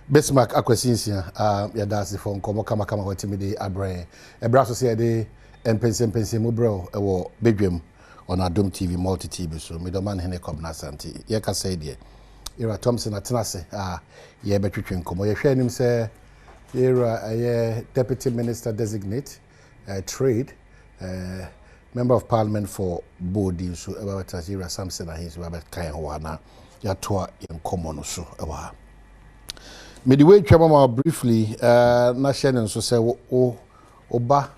Bismarck akwasinsia yada se for nkomo kama watimi de abrɛ ebra so se de Mpensenpensenmu bro ewo Badwam on Adom TV multi TV so middleman hene kobna santi ye ka say de era Thompson atenase ye betwetwe nkomo ye hwɛ anim se era deputy minister designate trade member of parliament for body so about Tasira Samson and his about kan ho na ya toa nkomo no so ewa midway twama briefly na share so say oba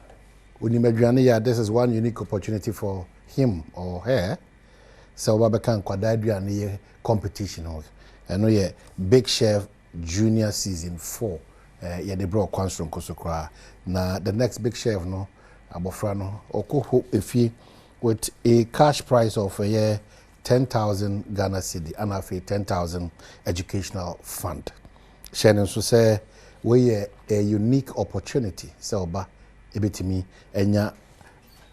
onimedwane ya this is one unique opportunity for him or her so oba be kan kwada aduane ye competition ho no ye big chef junior season 4 ye de bro kwanstron kosokra na the next big chef no abofra no okoho efie with a cash price of 10,000 Ghana cedi and a 10,000 educational fund. Shannon so say we a unique opportunity so ba ebetimi enya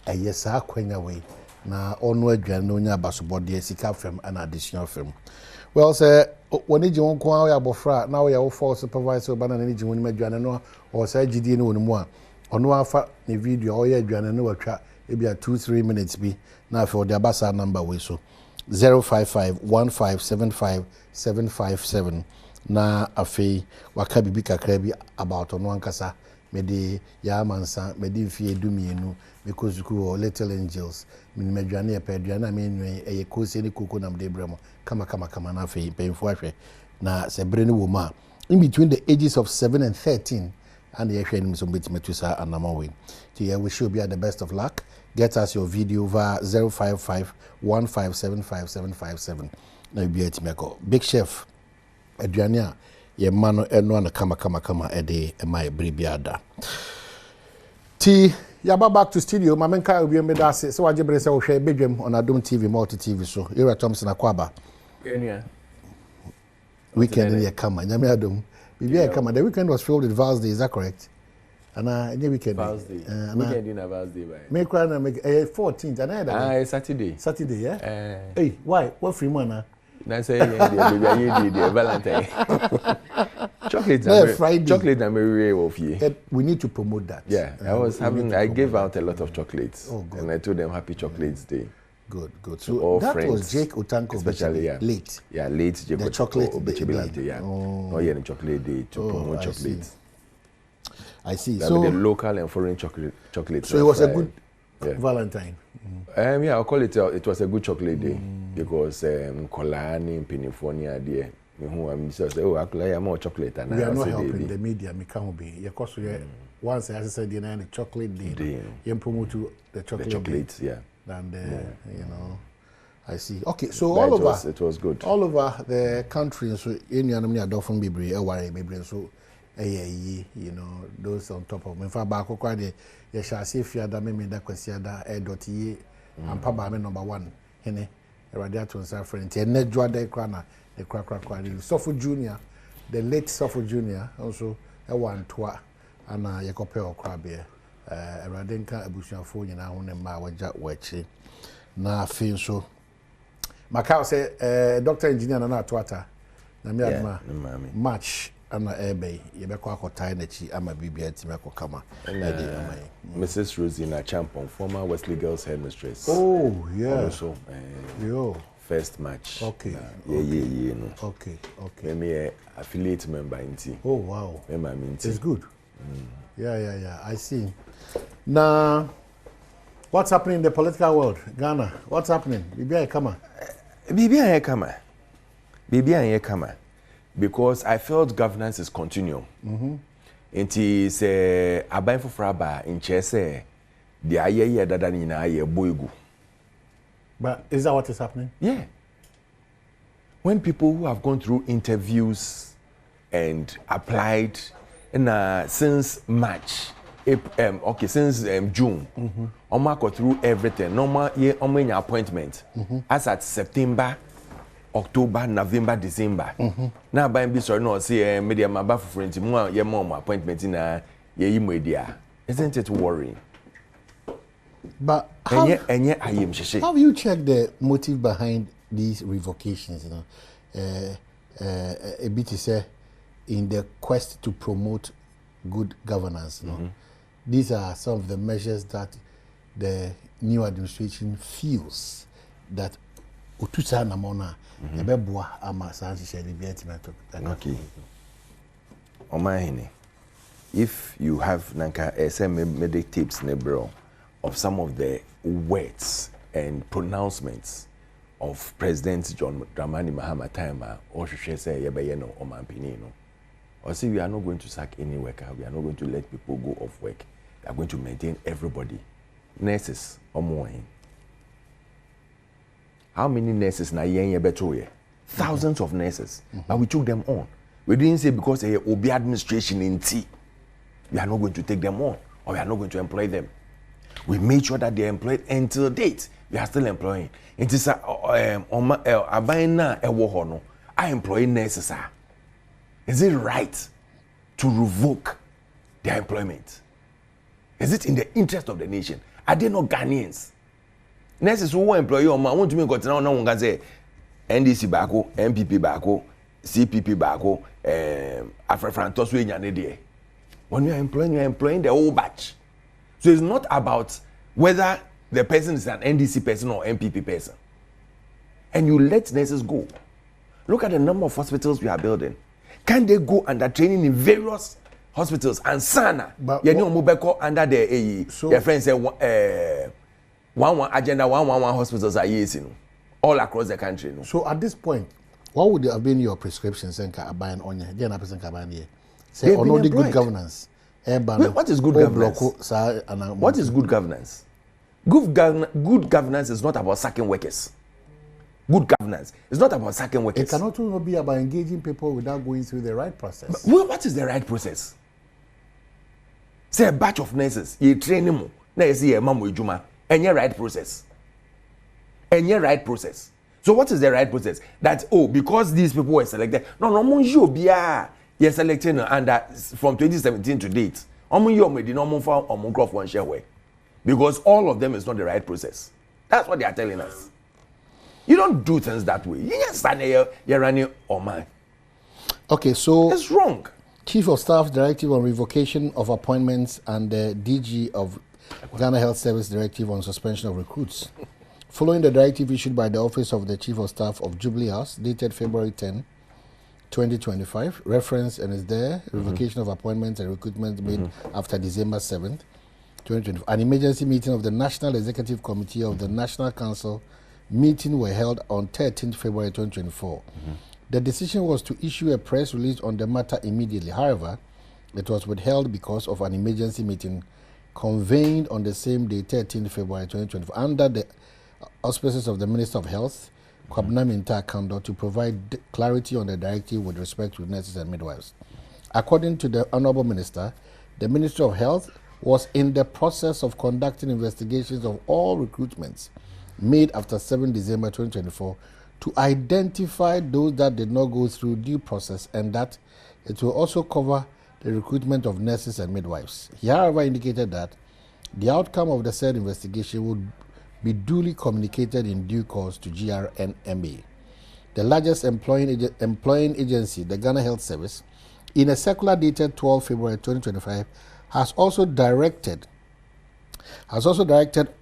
ayesa kwenya we na onu adwan no nya basobode sika fam and additional fam. Well say when you won kwa we abofra na we ya for supervisor ba na ni won adwan no o say gidi no won mu a ono afa ne video o ya adwan no watwa ebia 2-3 minutes bi na afa the abasa number we so 05515775757 na afi waka bibi kakra bi about ono ankasa me de ya mansa me de mfie dumienu because ku little angels me medwane e pedwane me nwen e kosi ni koko nam de bremo kama na afi penfo ahwe na se bre ni wo ma in between the ages of 7 and 13 and the hwe ni so betimatu sa anama we so yeah, we should be at the best of luck. Get us your video over 05515775757 na be at meko big chef aduane a ye mano eno na kama ede my bribiada ti yaba back to studio mamenka obi medase so wajebre se wo hwe Badwam on Adom TV multi TV so era Thompson akwaba enia weekend ye kama nyame adom bibia kama the weekend was filled with Val's Day, is that correct? And any weekend. Thursday. Weekend in a Thursday, right? Make cry and make 14th and Saturday. Saturday, yeah. Hey, why? What free money? I say yeah, Valentine. Chocolate and Mary of you. We need to promote that. Yeah, I gave out a lot of chocolates. Oh, good. And I told them Happy Chocolates Day. Good. So all that friends, was Jake Otanko, especially late. Yeah, late. Jake the chocolate day. Yeah. Oh, yeah, the chocolate day to promote chocolates. I see. So the local and foreign chocolate. So it was a good Valentine. Yeah, I'll call it. It was a good chocolate day because Kolani, Penifonia, dear. Who I'm just I more chocolate and we are not helping the media. Me can't be. Yeah, cause once I said the chocolate day, you promote the chocolate. Yeah. And you know, I see. Okay, so all over it was good. All over the country. So in your name, Adolfo Bibri, Bibri, so. You know, those on top of me. For back, okay, you shall see if you are the me that question that .ye and Papa number 1. Hene, a radiator and friend. And net draw the crana, the crack. Suffolk Junior, the late Suffolk Junior, also a 1 toa, and a copper crab here. A radinka, a bush of phone, and I want a mawaja watching. Na feel so. Macau say, Doctor Engineer, and not water. Na match. Ana ebe yebekwa akotai na chi ama bibia timako kama Mrs. Rosina Champon, former Wesley Girls headmistress. Oh yeah. Also first match. Okay. Yeah no. Okay. Me affiliate member in team. Oh wow. It's good. Yeah. I see. Now what's happening in the political world? Ghana. What's happening? Bibia kama. Because I felt governance is continual. It is aban fufraba in Chese, the aye that in aye boygu. But is that what is happening? Yeah. When people who have gone through interviews and applied since March, since June, go through everything. Normal year appointment. As at September. October, November, December. Now, by be sorry, no, see, media my bath friends, more, your mom appointment in a media. Isn't it worrying? But how have you checked the motive behind these revocations? You know, a bit say in the quest to promote good governance. No? These are some of the measures that the new administration feels that utusa namona ebeboa ama sansi share the okay. Omahini, if you have nanka some medic tips nebro of some of the words and pronouncements of President John Dramani Mahama Taima or should say Yabayeno or Mampinino, or say we are not going to sack any worker, we are not going to let people go off work, we are going to maintain everybody. Nurses or more. How many nurses na yen betoye? Thousands of nurses. But we took them on. We didn't say because they will be administration in T. We are not going to take them on or we are not going to employ them. We made sure that they are employed until date. We are still employing. It is I employ nurses. Is it right to revoke their employment? Is it in the interest of the nation? Are they not Ghanaians? Nurses who employ you, I want to make now one can say NDC bako, MPP bako, CPP bako, Afrafrantos we nyane. When you are employing the whole batch. So it's not about whether the person is an NDC person or MPP person. And you let nurses go. Look at the number of hospitals we are building. Can they go under training in various hospitals and sana? You know, Mubeko under the AE. So their friends say one agenda, one hospitals are using all across the country. No? So at this point, what would have been your prescriptions and buying on you? Then a person can buy here. Say on all the good governance. Wait, what is good governance? What is good governance? Good governance is not about sacking workers. Good governance is not about sacking workers. It cannot also be about engaging people without going through the right process. But what is the right process? Say a batch of nurses, you train them. Now you see a mamu ijuma. And your right process. And your right process. So what is the right process? That because these people were selected. No, you be you're selecting under from 2017 to date. Because all of them is not the right process. That's what they are telling us. You don't do things that way. You just stand here, you're running on man. Okay, so it's wrong. Chief of Staff Directive on Revocation of Appointments and the DG of Ghana Health Service Directive on Suspension of Recruits. Following the directive issued by the Office of the Chief of Staff of Jubilee House, dated February 10, 2025, reference and is there, revocation of appointments and recruitment made after December 7th, 2025. An emergency meeting of the National Executive Committee of the National Council meeting were held on 13th February 2024. The decision was to issue a press release on the matter immediately. However, it was withheld because of an emergency meeting convened on the same day, 13th February 2024, under the auspices of the Minister of Health, Badwam Mpensenpensenmu, to provide clarity on the directive with respect to nurses and midwives. According to the Honorable Minister, the Ministry of Health was in the process of conducting investigations of all recruitments made after 7 December 2024 to identify those that did not go through due process, and that it will also cover the recruitment of nurses and midwives. He, however, indicated that the outcome of the said investigation would be duly communicated in due course to GRNMA. The largest employing agency, the Ghana Health Service, in a circular dated 12 February 2025, has also directed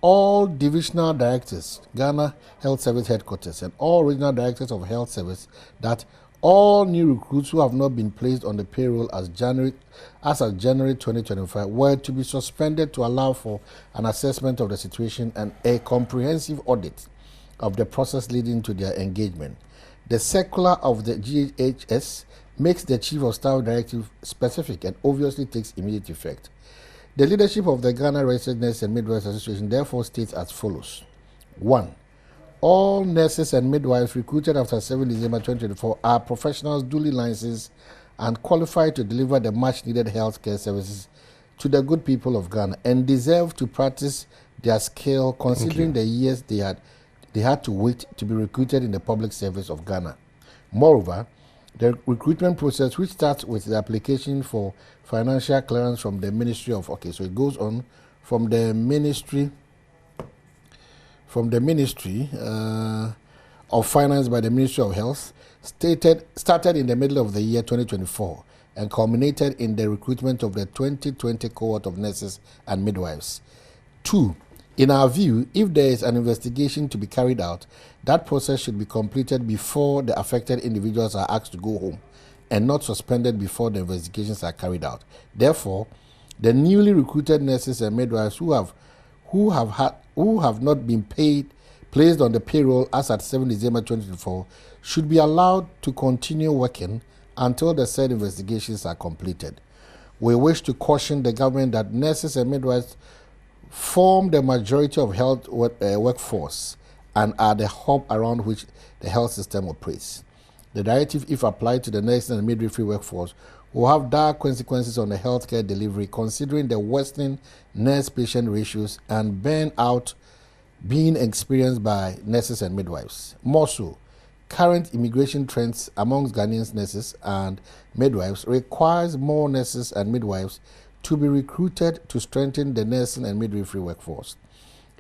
all divisional directors, Ghana Health Service headquarters, and all regional directors of health service that all new recruits who have not been placed on the payroll as of January 2025 were to be suspended to allow for an assessment of the situation and a comprehensive audit of the process leading to their engagement. The circular of the GHS makes the Chief of Staff Directive specific and obviously takes immediate effect. The leadership of the Ghana Registered Nurses and Midwives Association therefore states as follows. 1. All nurses and midwives recruited after 7 December 2024 are professionals duly licensed and qualified to deliver the much-needed health care services to the good people of Ghana and deserve to practice their skill considering the years they had to wait to be recruited in the public service of Ghana. Moreover, the recruitment process, which starts with the application for financial clearance from the Ministry of, so it goes on from the Ministry of Finance by the Ministry of Health started in the middle of the year 2024 and culminated in the recruitment of the 2020 cohort of nurses and midwives. 2. In our view, if there is an investigation to be carried out, that process should be completed before the affected individuals are asked to go home and not suspended before the investigations are carried out. Therefore, the newly recruited nurses and midwives who have not been placed on the payroll as at 7 December 2024 should be allowed to continue working until the said investigations are completed. We wish to caution the government that nurses and midwives form the majority of health workforce and are the hub around which the health system operates. The directive, if applied to the nursing and midwifery workforce, will have dire consequences on the healthcare delivery, considering the worsening nurse-patient ratios and burnout being experienced by nurses and midwives. More so, current immigration trends amongst Ghanaian nurses and midwives requires more nurses and midwives to be recruited to strengthen the nursing and midwifery workforce.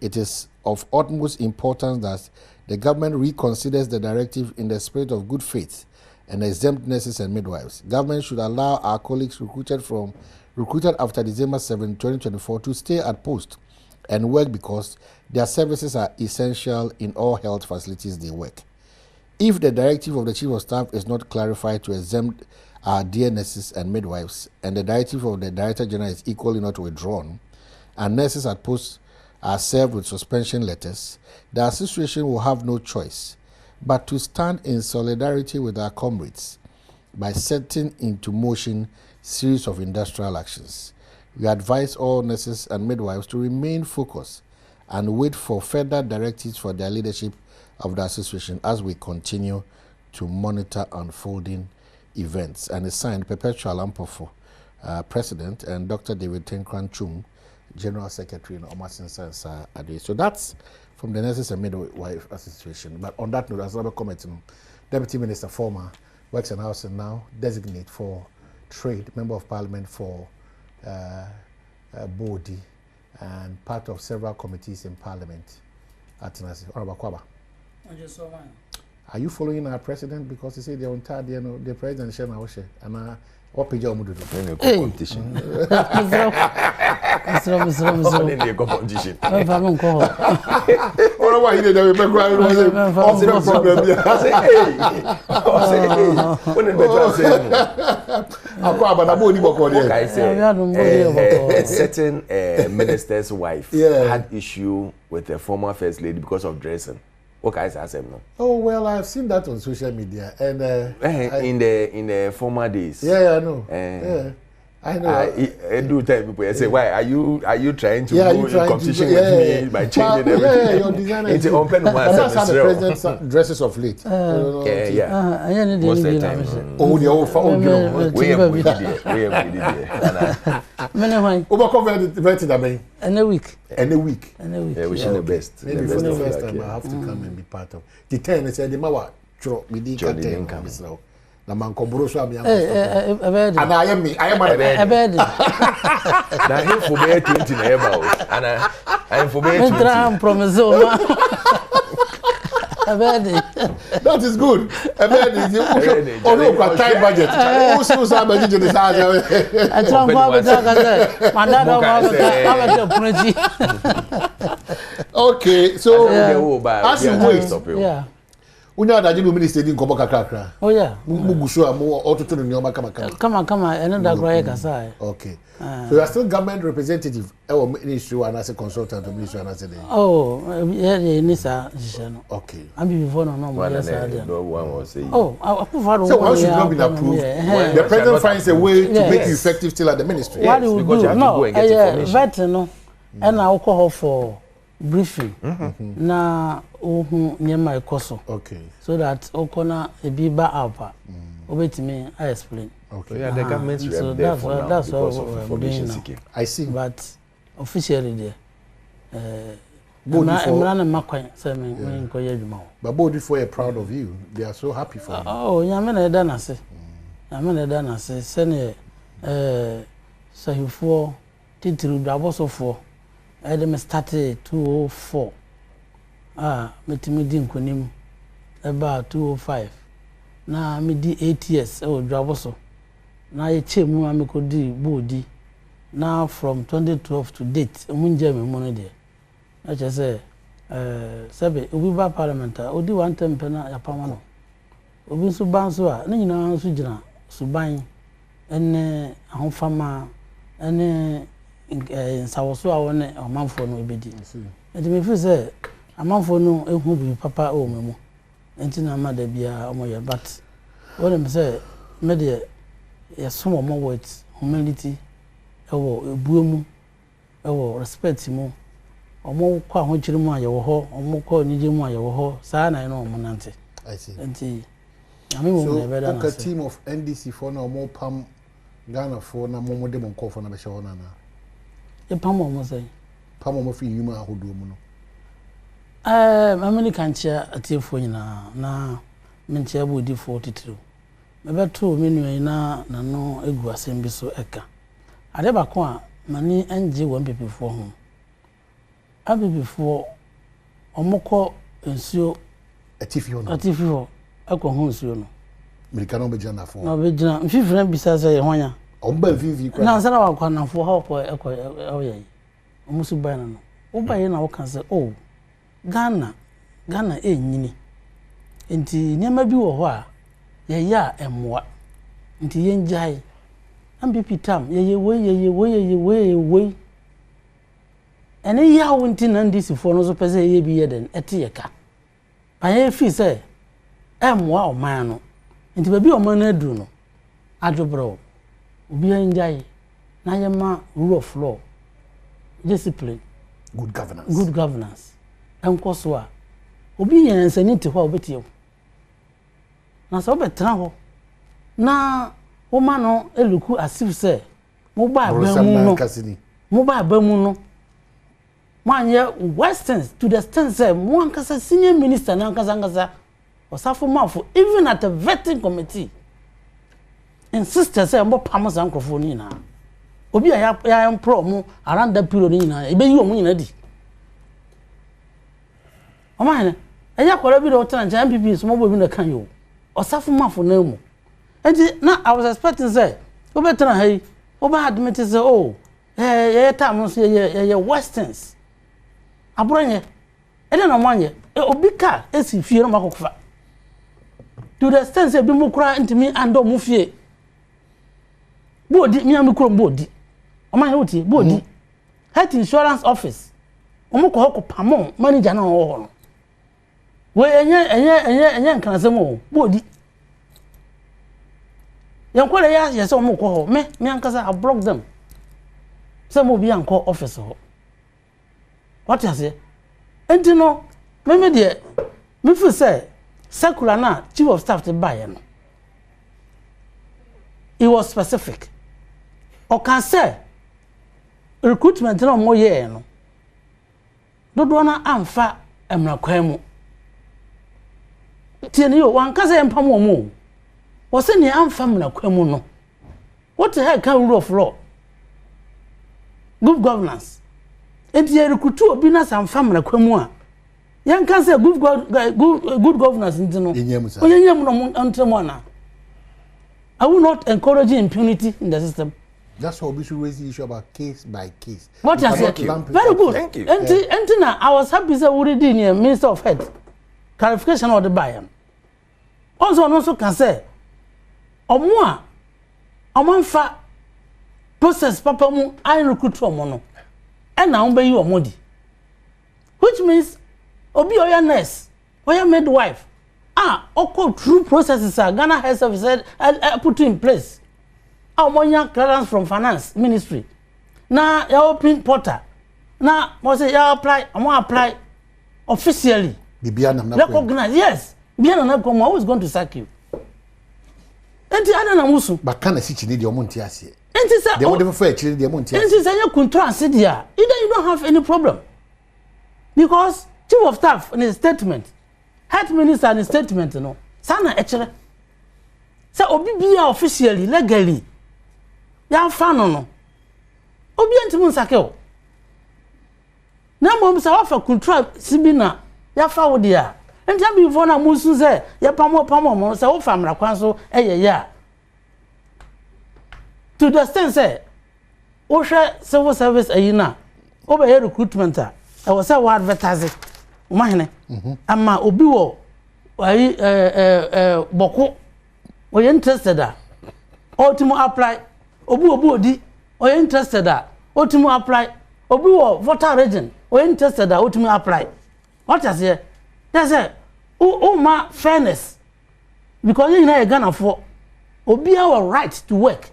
It is of utmost importance that the government reconsiders the directive in the spirit of good faith and exempt nurses and midwives. Government should allow our colleagues recruited after December 7, 2024 to stay at post and work because their services are essential in all health facilities they work. If the directive of the Chief of Staff is not clarified to exempt our dear nurses and midwives, and the directive of the Director General is equally not withdrawn, and nurses at post are served with suspension letters, the association will have no choice but to stand in solidarity with our comrades by setting into motion series of industrial actions. We advise all nurses and midwives to remain focused and wait for further directives for their leadership of the association as we continue to monitor unfolding events. And it's signed Perpetual Ampofo, President, and Dr. David Tenkran Chung, General Secretary in Omasin Sansa Ade. So that's from the Nurses and Midwife Association. But on that note, as another comment, Deputy Minister former, works in Housing now, designate for Trade, Member of Parliament for Bodi, and part of several committees in Parliament. Atinasi, Honorable Kwaba. Are you following our president? Because he said they're on time, you know, the president share now, and what page you do? Competition. Competition. Oh, why he did that? A certain minister's wife had issue with a former first lady because of dressing. What guys ask him now? Oh well, I've seen that on social media, and in the former days. Yeah, I know. Yeah, I know. I do tell people. I say, why are you trying to go in competition with me by changing everything? Yeah, your designer. It's open one. That's how the president dresses of late. Yeah. Most of the time. Oh, the old phone. We did it. And a week. Yeah, wishing the best. Maybe for the first time I have to come and be part of. The 10 said the mawa chro we did come so. Na man koboro so am and I am a bed. Na him for be 20 na eba and I am for be 20. That is good. A bed is no tight budget. Who say budget to the size. I try okay, so as you wait, yeah. Unya da jibu minister din kobo kakra. Oh yeah. Mugusu amu otutu no nyoma kama. Eno da groye kasa. Okay. So you are still government representative or ministry and as a consultant of ministry and as a Oh, yeah, Nisa no. Okay. I'm before no yes no one was saying. Oh, I prefer so once you've not been approved, the president finds a way to make you effective still at the ministry. What do you do? No, vet no. And I alcohol for briefing. Na ohu nyema ekoso. Okay. So that okona ebiba apa. Obetimi I explain. Okay. Yeah, the government's so there for now that's because what of information seeking. I see. But officially there. Emrana makwan say me nkoye adwuma. But both for are proud of you. They are so happy for you. Oh, nyame na eda na se. Nyame na eda na se. Se ne sahifo titiru dabosofo. I dem started 204. Metimi di nkonim. about 205 na me di 8 years e odwabo so na ye chemu am ko di bodi na from 2012 to date munje me mo no de na che say sebe obi ba parliament odi one time pena ya pama no obi so ban so a na nyina so gina suban ene ahofama ene nsawoso a wona amanfo no ebedi enti me fi say amanfo no ehu bi papa o memo enti na ma da bia omoye but what me say me de some more words humility ewo ebuemu ewo respect mu omo kwa ahokyere mu aye wo ho omo kwa nije mu aye wo ho saa na no omo nante I see enti ami mo na beda na so team of NDC for na omo pam Ghana for na mo de mo nkofo na be hye ho na na e pam omo say pam omo fi nyuma ahodo mu no mamini kanchia atiefo nyina na menchia bu di 43 mebeto menu na no egu asem bi so eka ade ba ko a mani enje won pepefo ho abibefo omoko nsuo atifi ho akọ ho nsuo no America no be jana fo no be jana mfifira bisa say honya omba vivi kwa na nsana wa kwa na fo ha ko oye omusu ba na no wo ba ye na wo kan say oh Ghana enyini enti nyema bi wo ho a ye ya emwa enti yenjai MPP tam ye we ene ya wo enti na ndisi fo no so pese ye bi ye den ete ye ka pa ye fi se emwa o man no enti ba bi o man na adu no adwobro obi yenjai na ye ma rule of law discipline good governance enkoso a obi yen sanity ho obetie na so betra ho na wo ma no eluku asif se mo ba abamu no manye westerns to the extent say mo ankasa senior minister na ankasa osafo mafo even at a vetting committee insisted say mo pam san krofo ni na obi ya empro mo around that period ni na ebe yi o mo nyina di omane eya kwara bi do tena ncha MPP so mo bo bi na kan yo osafo mafo na mu enti na I was expecting say obetena hey oba admit say oh time so ye westerns abronye ede na manye obi ka esi fie no makokofa to the extent say bi mo kura ntimi ando mo fie bodi mi am kuro bodi omanye wotie bodi health insurance office omoko hoko pamon manager na ho no we enye nkanasemo bodi yankole ya se omoko ho me ankasa I block them say mo bi anko office ho what you say enti no me de me feel say circular na chief of staff to buy no it was specific o can say recruitment na mo ye no dodo na amfa emrakwan mu tieni yo wankasa empam wo mu wo se ne amfa emrakwan mu no what the hell can rule of law good governance enti ye recruit obi na samfa emrakwan mu a yankasa good governance ntino onyanyam no ntemo na I will not encourage impunity in the system. That's why we should raise the issue about case by case. What you said? Very good. Thank you. And now I was happy that we did in Minister of Health clarification of the buy-in. Also can say, Omwa, Omanfa process papa mu I recruit from mono, and now be you modi, which means obi oya nurse, oya midwife. Oko true processes are Ghana Health Service said put in place. Monya clearance from finance ministry. Na ya open portal. Na mo say ya apply, apply officially. Recognize, yes. Biana na come always going to sack you. Enti ana na musu. But can I see chini di omonti ase. Enti say they won't fair chini di omonti ase. Enti say you control ase dia. Either you don't have any problem. Because chief of staff in his statement health minister in statement no sana echere say obi bia officially legally ya fa no obi antimu nsake o na mom say wa fa control sibina ya fa wo dia enti abi before na musu say ye pamo mo say wo famra kwan so ya to the extent say wo hwe civil service ayina wo be recruitment a e wo say wo advertise wo mahene ama obi wo ayi boko wo interested a ultimo apply obi odi o interested a ultimo apply obi wo voter region o interested a ultimo apply what is here that's it ma fairness because you know Ghana for obi our right to work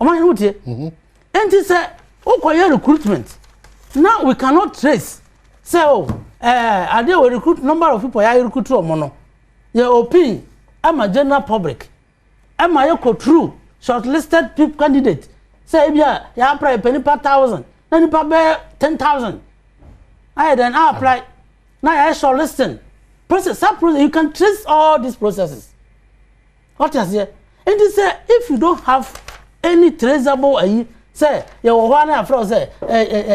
o ma you tie and it say o koye recruitment now we cannot trace say are they recruit number of people ya recruit omo no your opinion am a general public am I go through shortlisted people candidate say bia ya apply penny per 1,000 na ni pa be 10,000 I then apply now I shortlisting process you can trace all these processes what is here and they say if you don't have any traceable say you want to afro say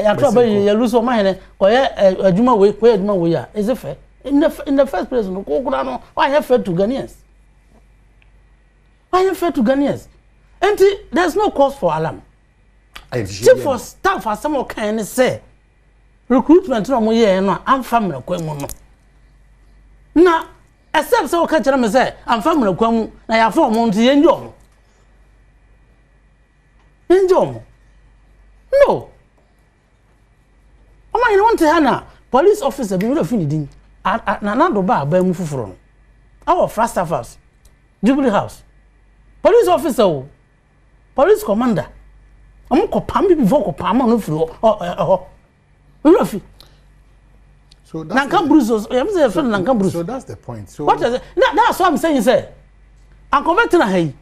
ya trouble you lose your mind ko ye adwuma we ya is it fair in the first place no ko kura no why you fair to Ghanaians and there's no cause for alarm chief for staff as some kind say recruitment no mo ye no am family kwamu no na except say o ka kire me say am family kwamu na ya form mo nti ye njom no o ma you want hana police officer bi no fi ni din na do ba mu fufuro no our first staffers Jubilee House police officer police commander am ko pam bi before ko pam no firi so that's so that's the point. So what is it? That's what I'm saying say an convert na hay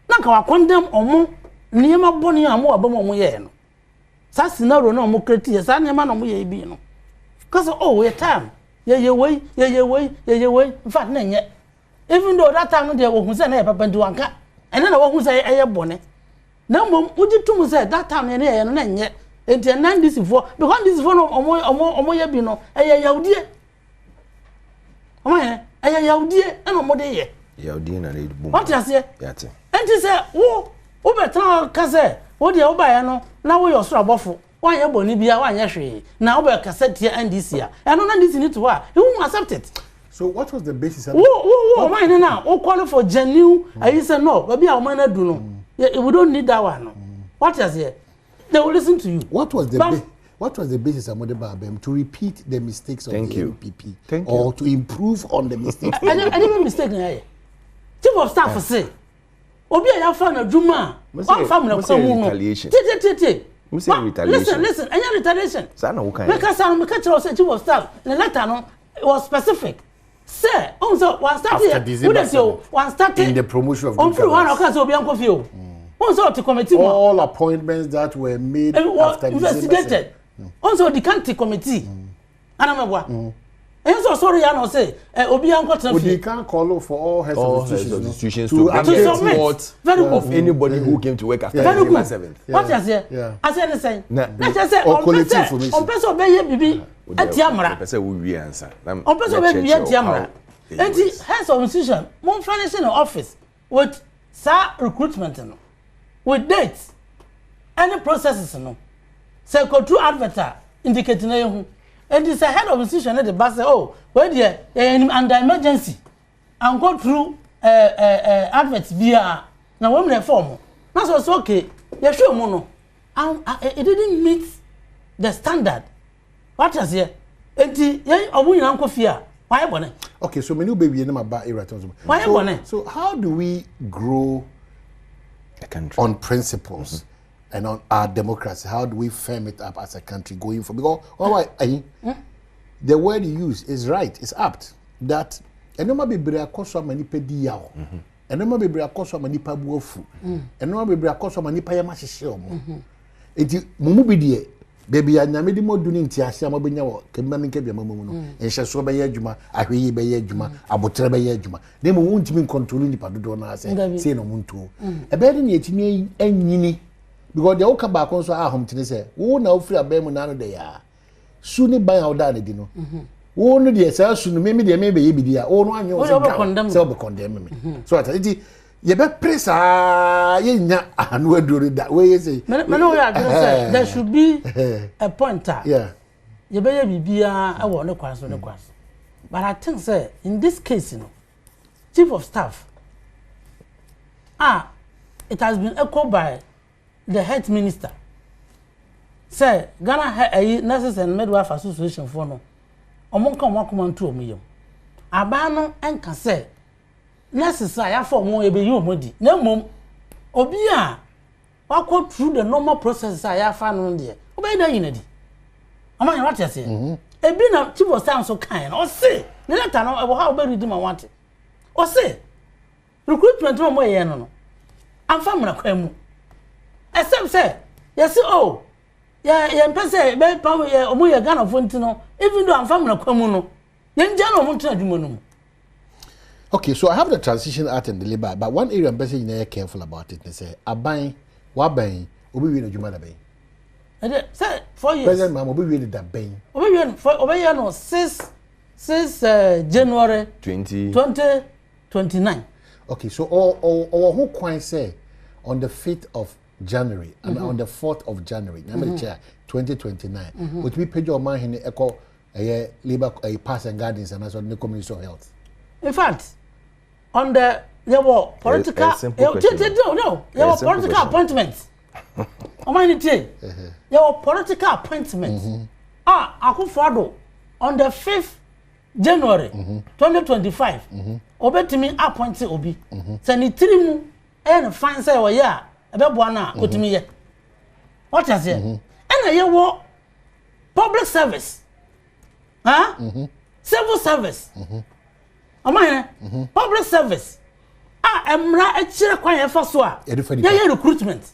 na ka wa condemn omo niema boni amo abam omo ye no sa scenario na omo create sa niema na omo ye bi no because we time ye way in fact na nye even though that time no dey wo hu say na e papa ndu anka ene na wo hu say eye bone na mom uji tum say that time na ye no na nye enti na this for because this for no omo ye bi no eye yaudie omo ye eye yaudie na omo de ye yaudie na le bum what you say yate enti say wo betra ka say wo de wo ba ye no na wo yo soro abofo wan ye boni bia wan ye hwe na wo be ka say tie NDC a eno na NDC need to wa he won't accept it. So what was the basis of mine now? We call for genuine. I say no, maybe our man do no. We don't need that one. No. What is here? They will listen to you. What was the basis of Modebabem to repeat the mistakes of the NPP or to improve on the mistakes? I didn't mistake now. Chief of staff say, Obi ya fa na djuma. One family come no. Retaliation. Listen, any retaliation. Sana wo kan. Because I'm say chief of staff. The letter no was specific. Sir, also one started in the promotion of on one occasion obi anko fio. Also the committee all appointments that were made after investigated. Also the county committee. Anamabwa. And so sorry I no say obi anko transfer. But they can't call for all heads of institutions to submit of anybody who came to work after December 7th. What you say? I said the same. Let's just say on person be bibi atiamra. Person we wi answer. On person be bibi atiamra. And the heads of institution mon furnish in the office with recruitment no. With dates any processes no. Say go through adverter indicating na you. And it's a head of institution at the bus say, oh, where there under emergency and go through adverts via now women reform. That's also okay. You sure mono. And it didn't meet the standard. What is here? And the why bonnet? Okay, so many baby in my back why bonnet? So how do we grow a country on principles? And on our democracy, how do we firm it up as a country going forward? Because the word you use is right, it's apt. That enoma bebre akoso mani pedi yawo. Enoma bebre akoso mani pa buofu. Enoma bebre akoso mani pa yama hihye omo. Enti mumu bi de baby anyame di moduni nti ahye amabenya wo kemma minke bia mamumu no. Enhye so be ye adwuma, ahweyi be ye adwuma, abotre be ye adwuma. Na mu wontimi control nipa dodo na ase. Say no muntu. Ebe de ne etimi anyini because the oka back also home to say, oh, now free a bemu nano de ya. Soon by our daddy, no. wo no de say so no me de me be ye bi dia wo no anyo so be condemn me so at it ye be press ye nya anu aduro da we ye say me no we agree say there should be a pointer ye be ye bibia e wo ne kwaso ne kwaso but I think say in this case chief of staff it has been echoed by the health minister say Ghana Nurses and Midwife Association for no omonka omakomantu omiyem aba no enka say nurses ya for mo ebe yi omodi na mom obi a wako through the normal process ya fa no de obi da yin adi amanya what you say ebi na chief of staff so kan o say ne letter no e wo ha obi read ma want o say recruitment no mo ye no amfa mra kwa mu except say yes ya mpese be pa omo ye Ghana fonti no even though amfa mra kwa mu no ye nja no mo tena dwuma no mu. Okay, so I have the transition art and the labor, but one area I'm basically very careful about it. They say, "Abai, wabai, obi we no juma da bay." Say 4 years. President Mama, obi we da bay. Obi no 6 January 2029. Okay, so all who quite say on the 5th of January and on the 4th of January, 2029, would be paid your man in echo a labor a pass and gardens and also the community of health. In fact, on the there were political political appointments. There were political appointments. Akufo-Addo on the 5th January 2025. Obetimi appointed Obi. Sanitary mu and fine say we ya ebeboa na otimi ye. What is it? And there were public service. Civil service. Public service. Emra echire kwan ye fa so a. Yeah, recruitment.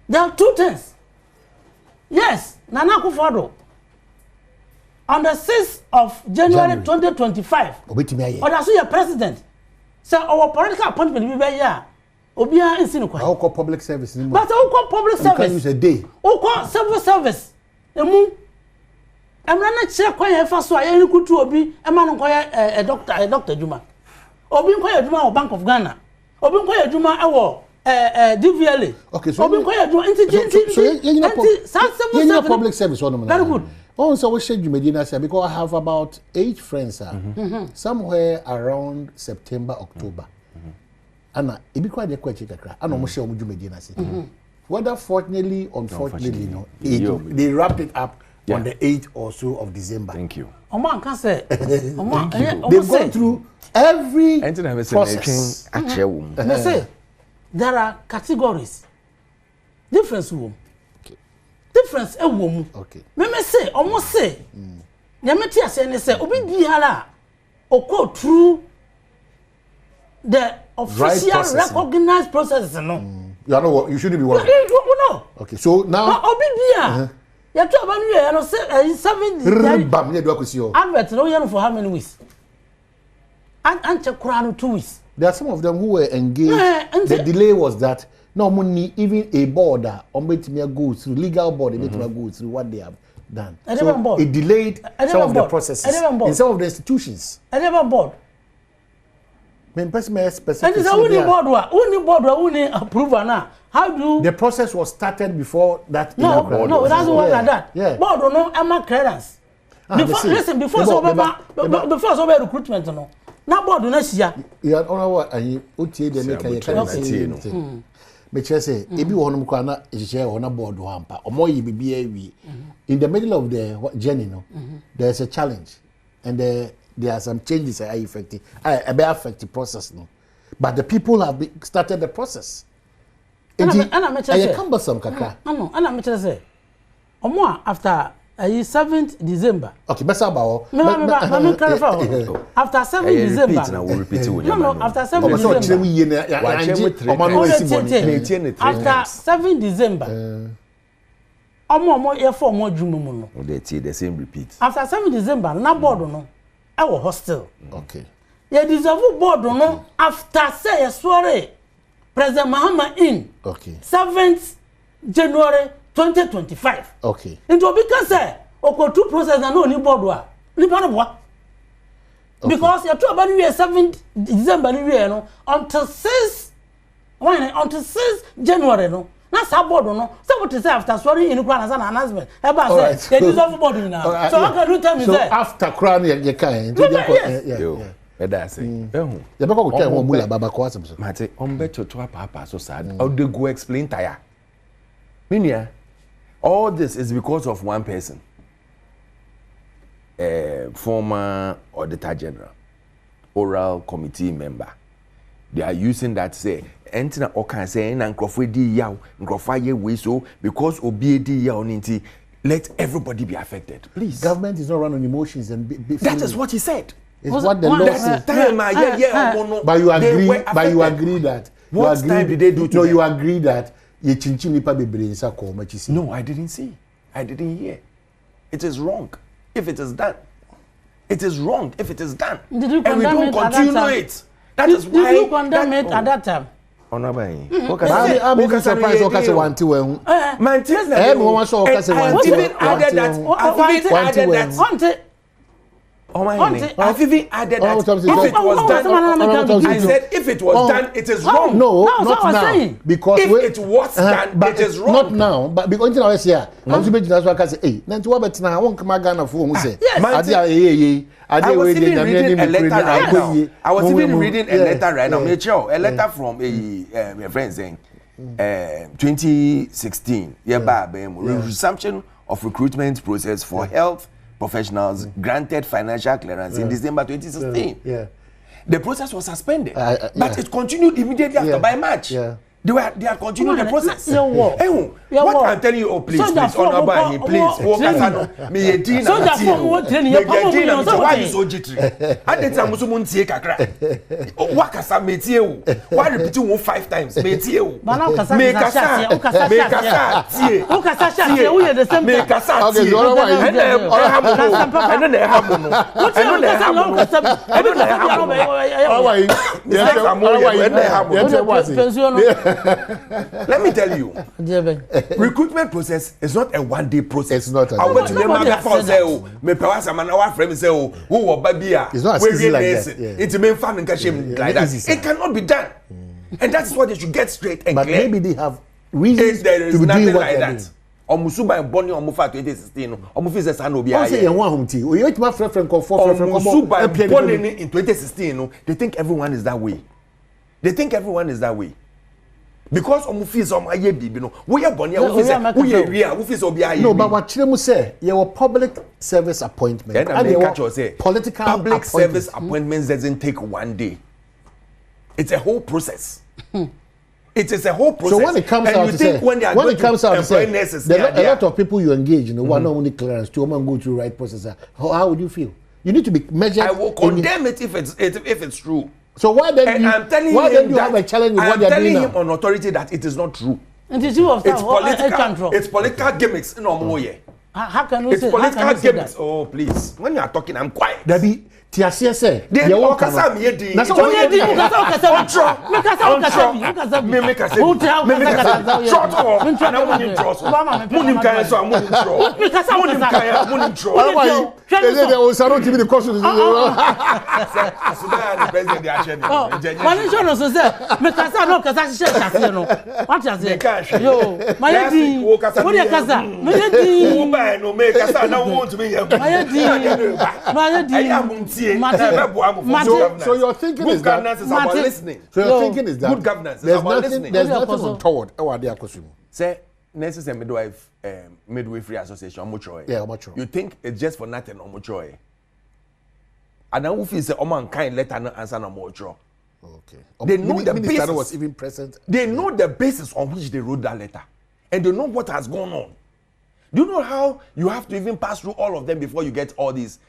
There are two things. Yes, Nana Akufo-Addo on the 6th of January 2025. Obetimi or that's your president. So our political appointment will be here. Obia is in kwa. How call public service? But how call public service? Can use a day. How call civil service? Emu. Emra na che kwa ye fa so a ye recruit obi ema no kwa a doctor Juma. Obi kwa ye Juma o Bank of Ghana. Obi kwa ye Juma e wo DVLA. Okay, so Obi kwa ye Juma so you public service one. Very good. Oh, so we should Medina say because I have about 8 friends somewhere around September, October. And it be quite a question kakra. And almost share with Medina say. Whether fortunately, unfortunately, no, they wrapped it up on the 8th or so of December. Thank you. Oman can say. They've gone through every process. They say there are categories. Difference room. Difference a woman. Okay. Me say, almost say. Nyameti ase say obi biara oko through the official right recognized process no. You know what? You shouldn't be worried. No. Okay. So now obi biara you talk about you know say 7 bam you do akwesi advert no you for how many weeks? And check Quran 2 weeks. There are some of them who were engaged. The delay was that no money, even a board that go through legal board, they go through what they have done. So it delayed some of the processes in some of the institutions. I never board. Specific. And it's only board, approval now. How do the process was started before that? No, it doesn't work like that. Yeah. Board no, Emma clearance. Before so recruitment no. Now board no see. You know what? And you the make me say ebi wo honum kwa na ehye wo na board ho ampa omoyi bibia wi in the middle of the journey no there's a challenge and there are some changes that are affecting affect the process no but the people have started the process and I come back some kakra no ana me say omo after 7th December. Okay, best about after 7th December. No, after 7th December. After 7th December. Omo ye for more dwuma no. They the same repeat. After 7th December, na board no. I was hostel. Okay. Ye deserve board no after say sorry. President Mahama in. Okay. 7th January 2025. Okay. Into because say oko two process na no ni board wa nipa no boa. Because you talk about the 7th December no until 6 January no. Na board no. So what is after sorry in Ukraine as an announcement. Eba say they dissolve board now. So how can you tell me so that? So after crown you can. Yeah. That's it. You better go tell one mula baba ko asem so. Mate, beto to papa so sad. How they go explain tire. Minia, all this is because of one person. Former Auditor General, oral committee member. They are using that say, entina okan say na nkrofo di yaw, nkrofo aye we so because obi di yaw ninti, let everybody be affected. Please. Government is not run on emotions and that is what he said. It's what the law says. But you agree that. What time did they do to them? No, you agree that ye chinchin nipa bebre nsa ko ma chisi. No, I didn't see. I didn't hear. It is wrong if it is done. It is wrong if it is done. Did you and we don't continue it. That is why. Did you condemn it at that time? I'm surprised okay say one thing when. Man, tell me. I've even added that. I've even added that. If it was done, I said if it was done, it is wrong. No, not now. Because if it was done, it is wrong. Not now, but because you know here, I'm supposed to that's why I say, hey, then to what bet now? I won't come again for who say. I was even reading a letter right now. I was even reading a letter right now. A letter from a friend saying, 2016, resumption of recruitment process for health professionals granted financial clearance in December 2016. The process was suspended, but it continued immediately after by March. They are continuing the process. What I'm telling you, please, Honorable, please, why you so jittery? I did some Muslim see kakra. Wakasa metie why repeating 5 times? Metie make let me tell you, recruitment process is not a one-day process. It's not. I went to the say, me pawasa man, our friend say, who babia? It's not easy like that. It's a main family like that. It cannot be done, and that is what they should get straight and but clear. Maybe they have reasons there is to be nothing doing what like they're that. Omusuba and Bonnie Omufa 2016. Omufi says I know be. I say you want him to. You wait my friend in 2016. They think everyone is that way. They think everyone is that way. Because Omufi is on my baby, no. We are born here. We are no, but what Chilemu say, you were public service appointment. And political public service appointments doesn't take one day. It's a whole process. It is a whole process. So when it comes and out, you think when a lot of people you engage, one not only clearance, two go through right process. How would you feel? You need to be measured. I will condemn it if it's true. So why then you have a challenge with what they're doing now? I'm telling him on authority that it is not true. It's political gimmicks. No, how can you say that? It's political gimmicks. Oh, please. When you are talking, I'm quiet. Debbie, Tiasia say, they won't kasa me di. Make So your thinking good is that governance is about listening. So your thinking is that good governance is about listening. There's nothing untoward. Say nurses and midwifery association omuchoy. Yeah, omuchoy. You think it's just for nothing omuchoy? And now if it's a man kind letter no answer no omuchoy. Okay. They know the basis. Was even present. They know the basis on which they wrote that letter, and they know what has gone on. Do you know how you have to even pass through all of them before you get all these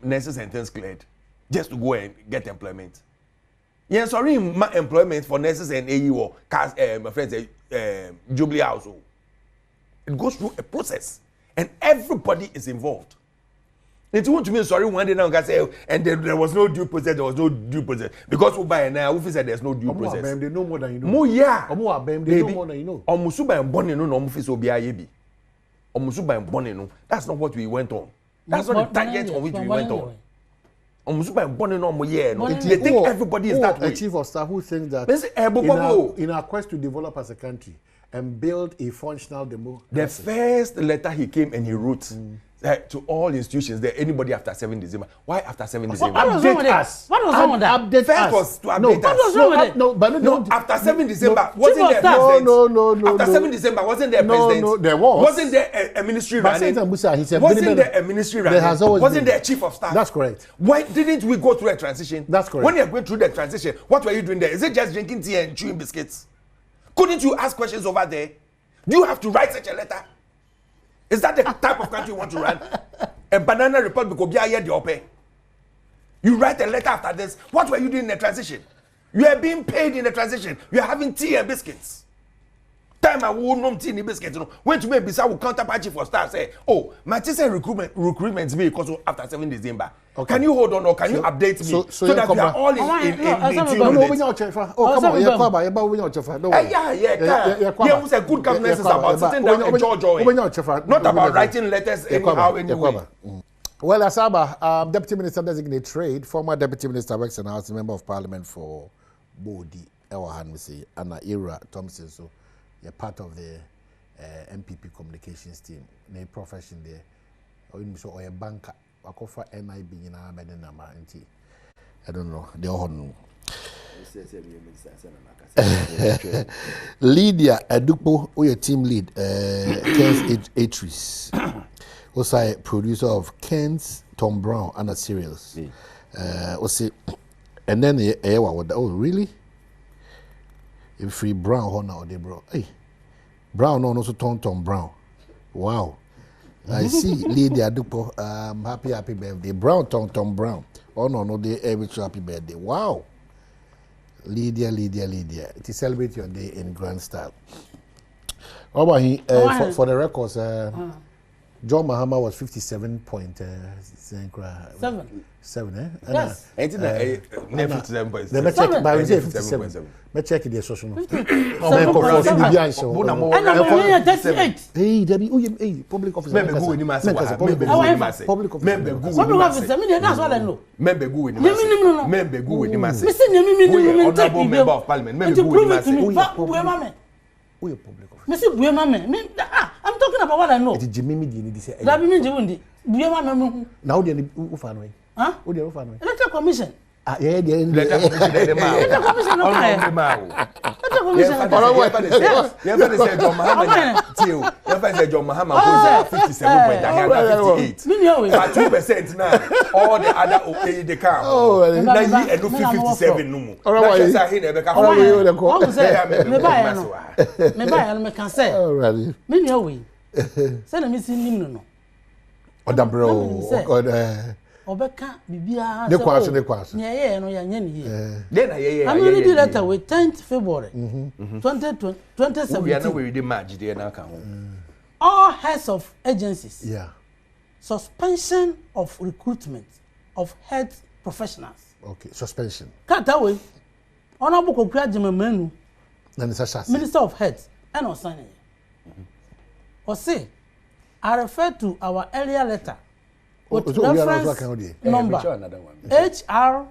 nurses and things cleared, just to go and get employment? Yeah, sorry, employment for nurses and AEO, my friends, Jubilee household. It goes through a process, and everybody is involved. It won't to me sorry one day now say, and there was no due process. There was no due process because we buy now. We said there's no due process. They know more than you know. Mo yeah. They know more than you know. Omusuba and Bonnie no Omufis obi ayebi. Omusuba and Bonnie no. That's not what we went on. That's not the target on which we went on. They think everybody is that way. A chief of staff who thinks that in our quest to develop as a country and build a functional democracy. The first letter he came and he wrote to all institutions there, anybody after 7 December. Why after 7 December? What was wrong with us? What was wrong with that? Update first was to update us. What was wrong with it? No, after 7 December, wasn't there president? No. After 7 December, wasn't there president? No, there was. Wasn't there a ministry running? Wasn't there a ministry running? There has always wasn't been. there a chief of staff? That's correct. Why didn't we go through a transition? That's correct. When you're going through the transition, what were you doing there? Is it just drinking tea and chewing biscuits? Couldn't you ask questions over there? Do you have to write such a letter? Is that the type of country you want to run? A banana republic will be a year. You write a letter after this. What were you doing in the transition? You are being paid in the transition. You are having tea and biscuits. Time I will not tea and biscuits. You know, when to make Bisa will counterpart chief for staff say, oh, my teacher recruitment me because after 7 December. Okay. Can you hold on or can you update me so that we are all in yeah, who's a good governance is about sitting down and enjoying, not about writing letters anyhow anyway. Well, Asaba, Deputy Minister Designate Trade, former Deputy Minister works and House Member of Parliament for Bodi, Ewahan, we say, Anna Ira Thompson, so you're part of the MPP communications team, a profession there, or a banker. I NIB in our I don't know. They all know. Lydia Adukpo, who your team lead, Ken's Atris, was a producer of Ken's Tom Brown and a cereals. And then oh really? If free Brown or now they bro. Hey, Brown also Tom Brown. Wow. I see Lydia Dupo, happy birthday. Brown Tom Brown. Oh no, they every happy birthday. Wow. Lydia. To celebrate your day in grand style. How about he for the records, John Mahama was 57.7, Yes. Let's check the social. Hey, Debbie, public officer. Public officer. That's what I know. Member Member of Parliament. Who is public officer? Mr. Buemame, I'm talking about what I know. It is Jimmy Medini. That means you won't. Buemame. Now they are Ufano. Huh? Who they are Ufano? Electoral Commission. Yeah, Electoral Commission. John Mahama 57.58. 2% now. All the other they count. Oh, now you and 57 no more. Obeka bibia de kwaso yeah no ya nya ni here I'm only did letter with 10th February 2017 we are not reading March there now can all heads of agencies suspension of recruitment of health professionals. Okay, suspension kata we honorable Kokura Jimamenu Minister of Health and Osane or say I refer to our earlier letter with reference number HR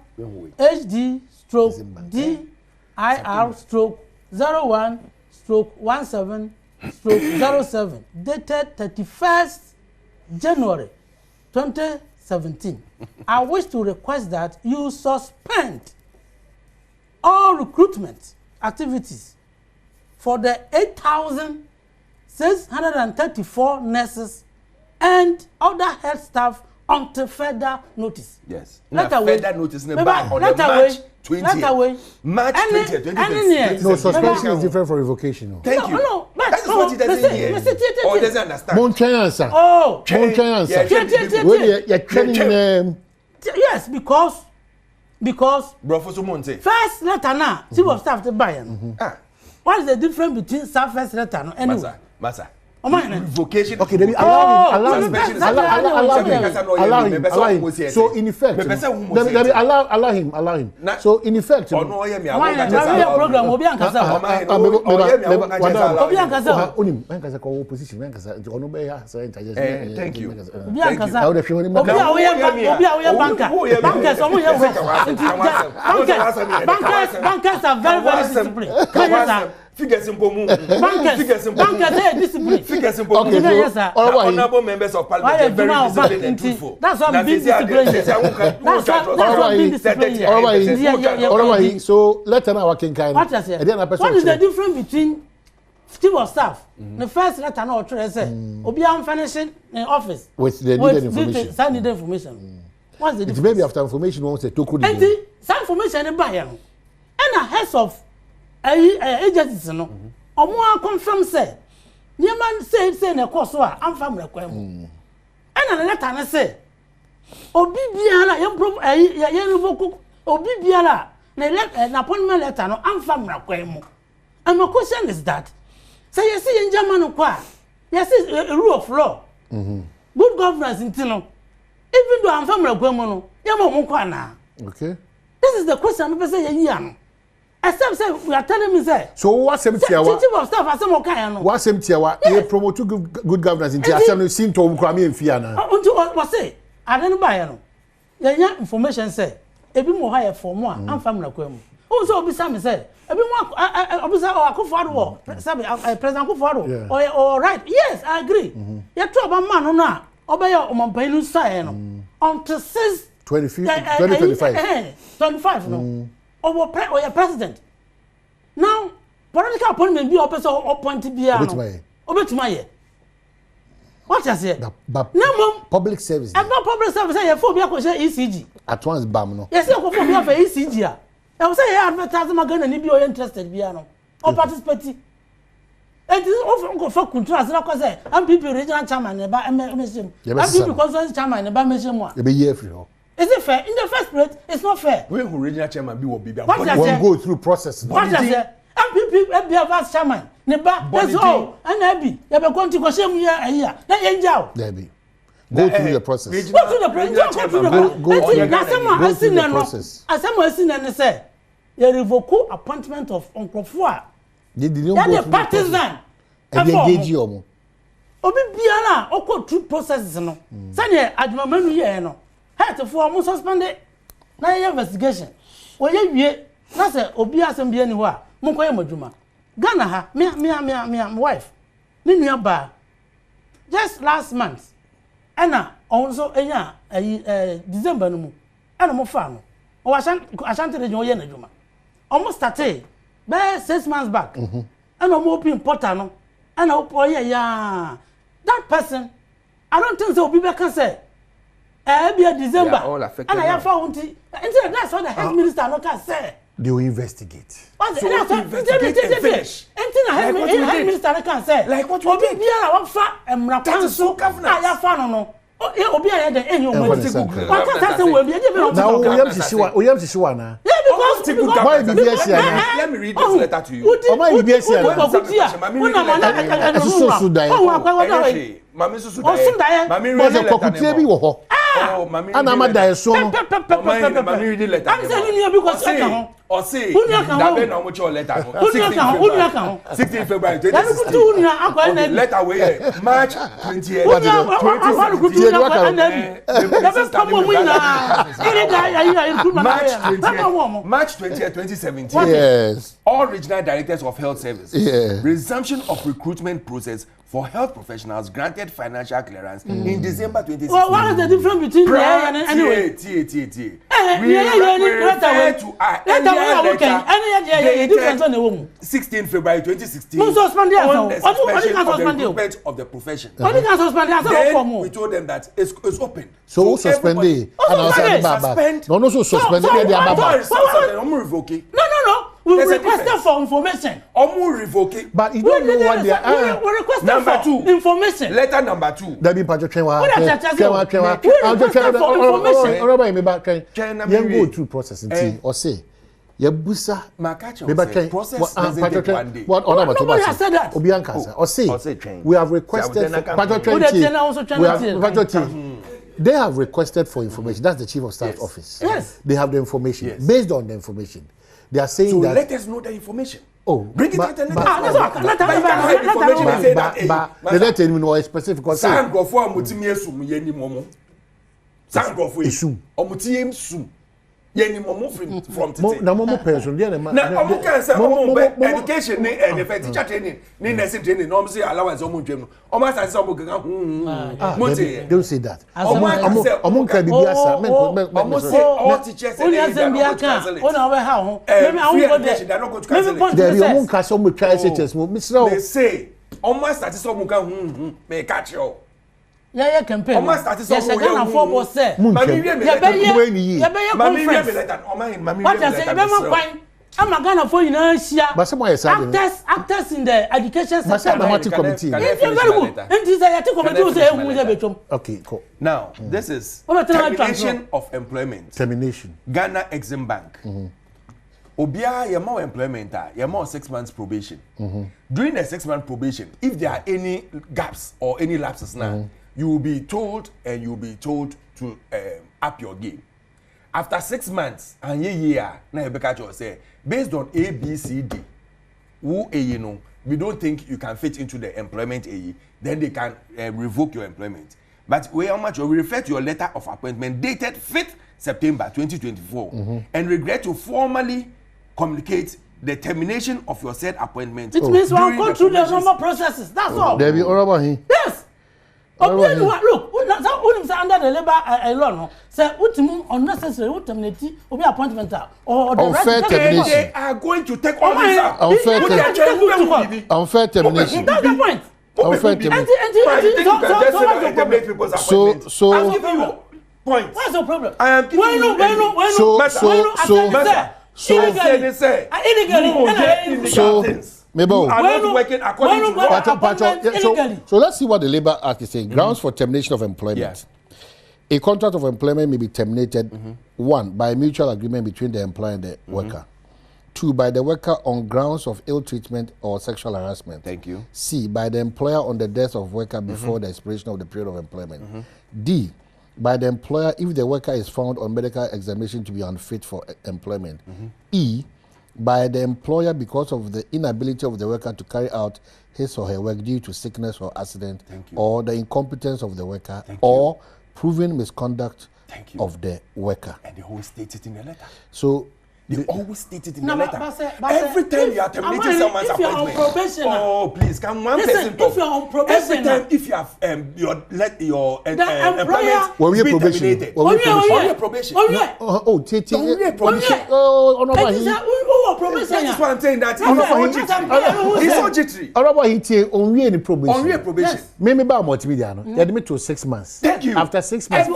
HD stroke DIR stroke 01 stroke 17 stroke 07 dated 31st January 2017. I wish to request that you suspend all recruitment activities for the 8,634 nurses and other health staff until further notice. Yes. Further notice in the back on the March 20th. March 20th. No, suspension is different from revocation. No. Thank you. No, that is what he doesn't hear. Or doesn't understand. Answer. Oh. Answer. Yes, because first letter now, chief of staff to buy. What is the difference between first letter and anyway? Masa. revocation. Okay, then allow him. So in effect, allow him. So in effect, thank you. Bankers are very disciplined. Figures in Pomu. Bankers are disciplined. Figures in Pomu. Yes, sir. Honorable members of parliament are very disciplined and truthful. That's what being disciplined. That's what being disciplined. So let us work in kind. What is the difference between chief of staff? The first letter no try say obi am finishing in office with the needed information. Needed information. What's the difference? It's maybe after information wants to talk. And some information e buy am. And a heads of agencies no omo confirm say the man say na course so am fam rekwam and na letter na say obi biara ye revoke obi biara na appointment letter no am fam rekwam. And my question is that say you see in German kwa you see a rule of law good governance in tino even though am fam rekwam no ye mo kwa na. Okay, this is the question me say ye am. Except say we are telling me say. So what's him tiawa? Chief of staff asem okan no. What's him tiawa? He promote good governance in tiawa. No seem to umkra me mfia na. Unto what say? I don't buy no. Yanya information say ebi mo ha ye form a amfa mra kwam. Unso obi sa me say ebi mo obi sa akofado wo. Sabe president akofado. All right. Yes, I agree. You talk about man no na obey omampan nu say no. Until 2025 no. Or your president. Now, political appointment be opposite or appointed be Obetumaye. What I say? No public service. I'm not public service. I have phobia for ECG. At once, bam no. Yes, I have phobia for ECG. I was saying advertising again and if you're interested, piano or participate. And this often go for contrast. Like I say, I'm people regional chairman about MSM. I'm people consultant chairman about MSM. You be here free. Is it fair? In the first place, it's not fair. We who regional chairman be will be. One go through process. What I say? I'm people be a vice chairman. Neba, that's all. And Abby, you have a going to go shame here a year. That angel. Debbie. Go through the process. Go through the process. Go through the process. As someone seen and say, you revoke appointment of Uncle Fua. They didn't go through the partisan. And they engage you. Obi biara oko through processes no. Sane adwamanu ye no. Head for almost suspended. Na investigation. Oye wie na say obi asem bia ni ho a monkoye madwuma. Ghana ha me wife. Ni nua ba. Just last month. Ana also enya December no mu. Ana mo fa no. O Ashanti region oye na dwuma. Almost started be 6 months back. Ana mo open portal no. Ana oye ya. That person I don't think so obi be can say be December. And I have found it. That's what the health minister can say. They will investigate. What's so investigate and finish. And the health minister can say. Like what you did. That is so governance. I have found no. Oh, yeah, Obi I the any one. What can say we be now we have to show na. Yeah, because why be here? Let me read this letter to you. Why be here? Mami susu daye. Mami read the letter bi wo ho. Oh, mami. Ana ma daye so no. Mami read the letter. I'm saying you because o say that be na mo cho letter no. 16 February 2016. Letter we March 20th. March 20th 2017. Yes. All regional directors of health services. Resumption of recruitment process for health professionals granted financial clearance in December 2016. Well, what is the difference between the and anyway? We refer to our earlier letter dated 16 February 2016 on the suspension of the recruitment of the profession. Then we told them that it's open. So suspended. Suspend. No, so suspended. No. We requested for information. Revoke. But you don't know what they are. We requested number for information. Letter number 2. That be Patrick Chenwa. We requested for information. You go through process or say Yabusa. Process doesn't take one day. What other nobody has said that. Obianka, or say we have requested they have requested for information. That's the chief of staff's office. Yes. They have the information. Based on the information, they are saying so that. Let us know the information. Oh, bring it out and let us know a specific concern. Sang of one Mutimiesum, Yenny Momo. Sang of Isum, or Mutiem Sum. Yenny Momo from no more person. Education and effect teacher training, nursing training, normally allowance on Mujim. Almost as some don't say that. Almost all teachers and they say, almost at some may catch you. Yeah, campaign. Almost at some for say. I'm a Ghana for inertia. But some actors in the education sector. Committee. Okay, cool. Now, this is termination of employment. Termination. Ghana Exim Bank. Obia, your more employment, your more 6 months probation. During the 6 month probation, if there are any gaps or any lapses now, you will be told and you will be told to up your game. After 6 months and year, now you say based on A, B, C, D, we don't think you can fit into the employment AE, then they can revoke your employment. But we refer to your letter of appointment dated 5th September 2024 and regret to formally communicate the termination of your said appointment. It means we'll go through the normal processes. That's all. There be honorable here. Yes. Look, under the labor law, say unnecessary appointment or the unfair termination. They are going to take all this out. Unfair termination. That's the point. Unfair termination. So I'll give you point. What's the problem? I am giving you So let's see what the Labour Act is saying. Grounds for termination of employment. Yes. A contract of employment may be terminated, 1, by mutual agreement between the employer and the worker. 2, by the worker on grounds of ill treatment or sexual harassment. Thank you. C, by the employer on the death of worker before the expiration of the period of employment. D, by the employer if the worker is found on medical examination to be unfit for employment. E, by the employer because of the inability of the worker to carry out his or her work due to sickness or accident, or the incompetence of the worker, or proven misconduct of the worker. And they always state it in the letter. So they always state it in the letter. Every time you are terminating someone's appointment. Oh, please, can one person talk? If you're on probation, every time if you have your employment be terminated. Probation. That is what I'm saying. That he's so jittery. Probation. Maybe about multimedia. You admit to 6 months. Thank you. After 6 months,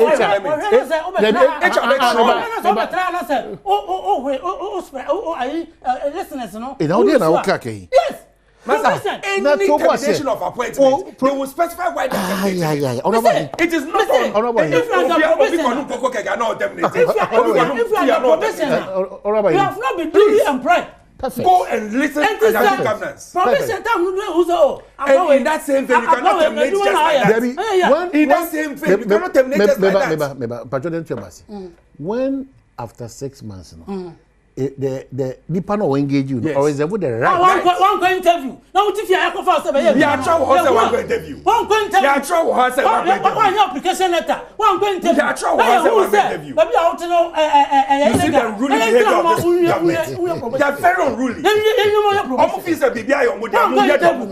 listeners, no. Yes. Master, any termination of appointment, they will specify why they terminate. It is not on. If you are you have not been duly employed. Go and listen to the governance. Probation time and in that same thing, you cannot terminate just like that. In that same thing, you cannot terminate just like that. When after 6 months, the Nippon will engage you, or is there the right? One go interview. Now, if you are first, you are trying to interview. One go interview. You are trying to one application letter. One go interview. You are trying to interview. Maybe I want to know. You see the ruling behavior of this government. They are very unruly. Officer BBI or Modia, they don't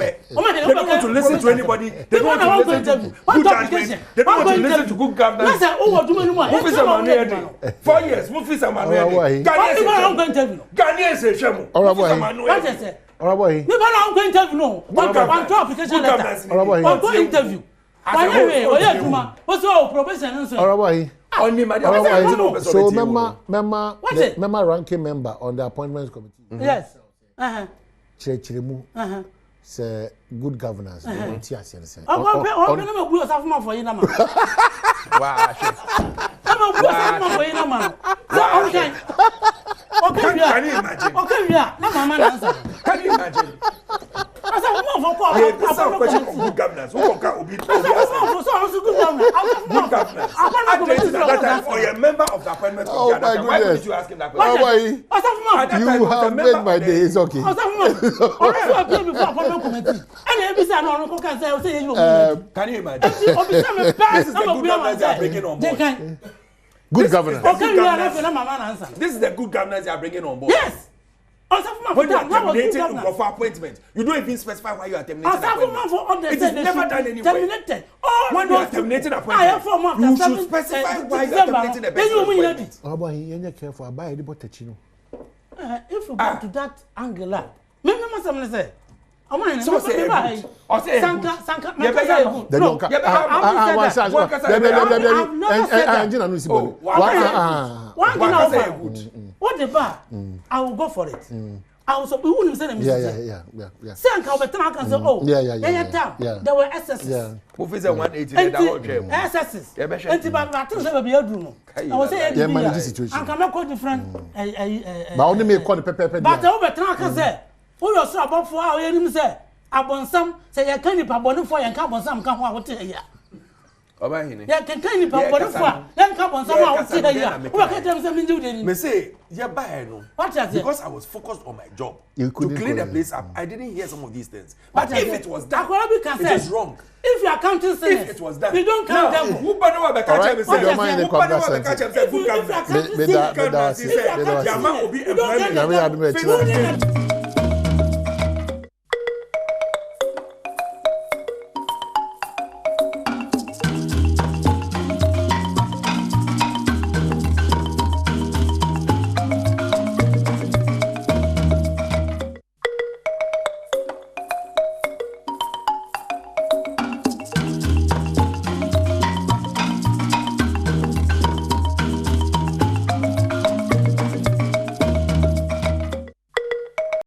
want to listen to anybody. They don't want to listen to good judgment. They don't want to listen to good governance. Officer Manuel, 4 years. Officer Manuel. Ghanaians say Shemu. What is it? I'm going to interview. No, one application letter. One go interview. What's your probation? So, member ranking member on the appointments committee. Yes. Chiremu. Say good governance. One Can you imagine? Okay, yeah. No, mama answer. Can you imagine? I said, "Mama, for call." This is a question of good governance. Who can be? Good governance. That time, or a member of the appointment Oh committee. my Why goodness. did you ask him that Oh question? boy, you was a have member made my of the- day. It's okay. Can you imagine? This is the good governance they are bringing on board. Good governance. This is the good governance they are bringing on board. Yes. When you are terminating for appointment, you don't even specify why you are terminating appointment. It is never done anyway. Terminated. When you are terminating appointment, you should specify why you are terminating a person's appointment. Oh boy, you're careful. I buy a little techino. If you go to that angle, maybe someone say, So say Sanka, what the bar? I will go for it. I will we wouldn't say them. Yeah. Sanka will tell can say, oh, yeah. There were excesses. Yeah. Who is a 180? Excesses. I was saying, yeah, manage the situation. and come out different. But only me call the pepper. But over can say, who you saw about 4 hours, you say, Abonsam, say, I can't be aboned for and come on some come out here. Yeah, can you be aboned for? Then come on some out here. What can you do? Me say, yeah, bye, no. What is because I was focused on my job You to couldn't clean the call place up. I didn't hear some of these things. But if it was done, it is wrong. If you are counting sinners, If it was done, you don't count them. Who by the way, the catch him say, your mind who in by the way, the conversation. catch him say, good governance. Me Good governance. He said, your man will be employment.